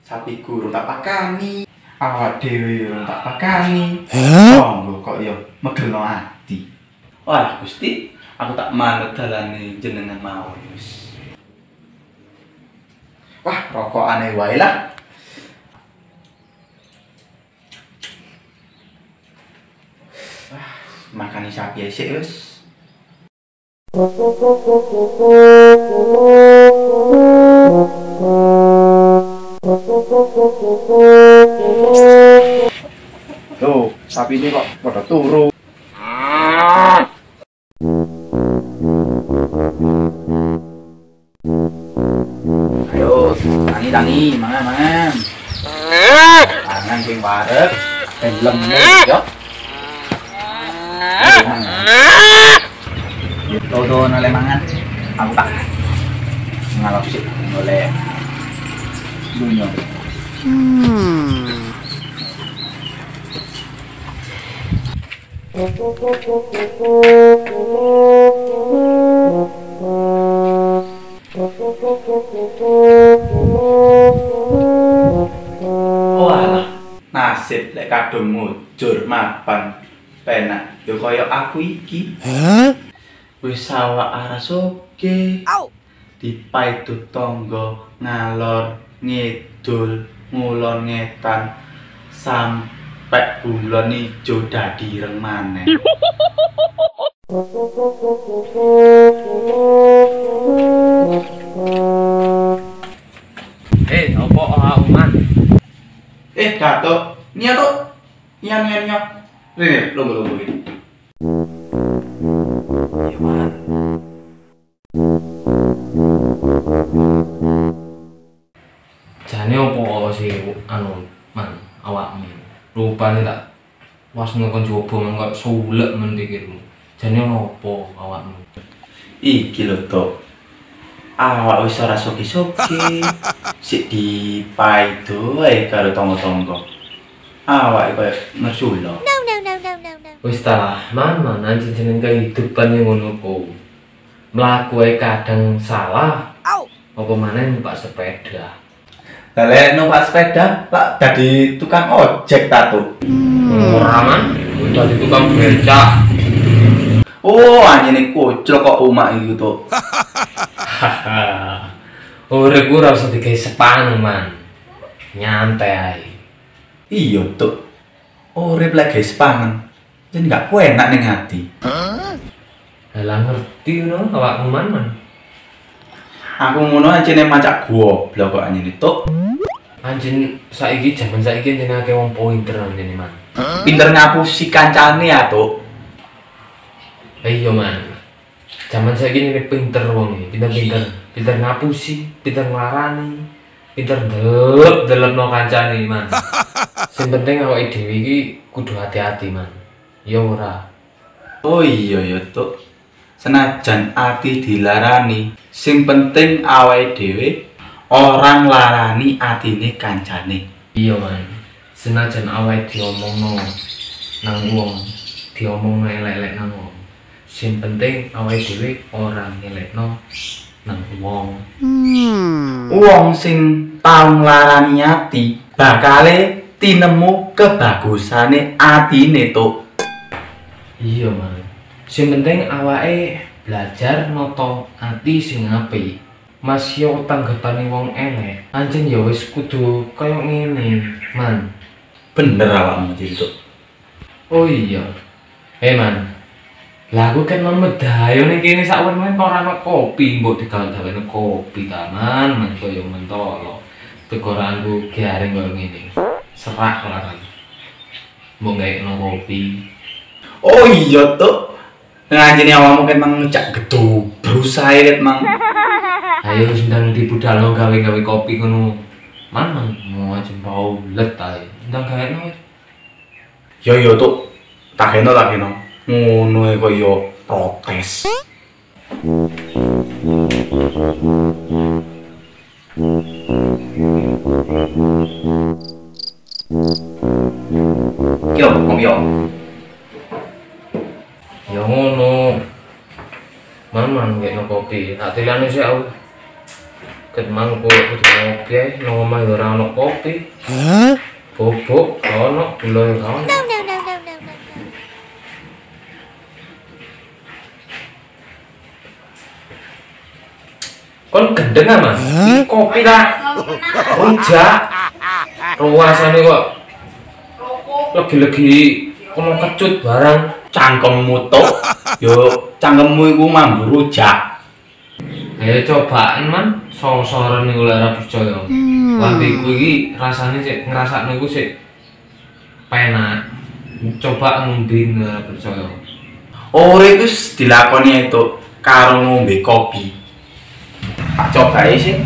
Sapiku urung tak pakani, awak dhewe urung tak pakani. Tonggo kok ya megelo ati. Wah, Gusti, aku tak manut dalane jenengan mawon wis. Wah, rokokane wae lah. Wah, makani sapi sik wis. Tuh, sapi ini kok pada turu. Ayo, tangi, mangan. Mangan sing wareg, film yo. Tuh, noleh mangan. Aku tak ngalap sih, boleh. Dunia. Walah, nasib lek kadung mujur mapan penak yo kaya aku iki. Wis awak aras oke. Dipaidut tangga ngalor ngidul ngulon ngetan sampai bulan ijo dadi ireng maneh. Opo Uman? Datuk, nia tuh. Nia. Rene, lungguh ini. Iya, Man. Jane opo sih Man, awakmu. Rupane tak was ngkon coba men kok sulek men pikirmu. Jane opo awakmu? Iki lho, Tok. Awak wis ora soki-soki. Sik dipaido ae karo tangga-tangga. Awak koyo ngersulo. No. Wis ta, Man, anjing jeneng kehidupan yang ngono ku. Mlaku ae kadang salah. Apa maneh numpak sepeda. Lah lek numpak sepeda, lak dadi tukang ojek ta, Tuk. Ora, Man. Dadi tukang becak. Oh, anjene kocok kok umak iki, Tuk. Urip ora usah digawe sepan, Man. Nyantai ae. Iya, Tuk. Urip lek guys pangan. Jen gak enak ning ati. Lah ngerti ngono awakmu Man. Aku ngono anjene macak goblok kok anjene, Tuk. Anjing saiki jaman saiki jenenge akeh wong pinter anjene Man. Pinter ngapusi kancane ya, Tuk. Iya Man. Jaman saiki ini pinter wong iki, pinter ngapusi, pinter nglarani, pinter delep-delepno kancane Man. Sing penting awake dhewe iki kudu hati-hati Man. Ya ora. Oh iya ya, Tuk. Senajan ati dilarani, sing penting awake dhewe orang larani atine kancane. Iya Man. Senajan awake diomongno nang wong, diomongno elek-elek nang wong. Sing penting awake dhewe ora ngelekno nang wong. Wong sing tau nglarani ati bakale tinemu kebagusane atine, Tuk. Iya Man. Sing penting awake belajar noto ati sing apik. Mas yo tanggapane wong elek. Anjen ya wis kudu kaya ngene, Man. Bener awakmu iki, Tuk. Oh iya. Man. Lah aku kan medayo ning kene sak wen-wen kok ora ono kopi, mbok digawe-gawene kopi ta, Man kaya mentolo. Tekoranku garing kaya ngene. Serak lah kan. Mbok gawe kopi. Oh iya, Tuk. Ngajeni awakmu ket mang ngejak gedhe berusaha ket mang. Ayo sedang di budal gawe-gawe kopi ngono. Mang mau aja bau let ae. Ndang gawe Yo tuh tak kena ngono e koyo protes. Yo, kom yo. ya ngono. Man kayak kopi. Tak tilane sih aku. Ket mang kudu ngopi ae nang omah ora ono kopi. Bobok ono gula ya ono. Kon gendeng ah Mas. Iki kopi lah. Rujak. Ruasane kok legi-legi kono kecut barang. Cangkemmu tok. Yo cangkemmu iku mambu rujak. Ayo cobaan man, song-soran niku lek ora percaya. Lambeku iki rasane sik ngrasakno iku sik penak. Coba ngombe ora percaya. Ore wis dilakoni itu karo ngombe kopi. Tak coba sih.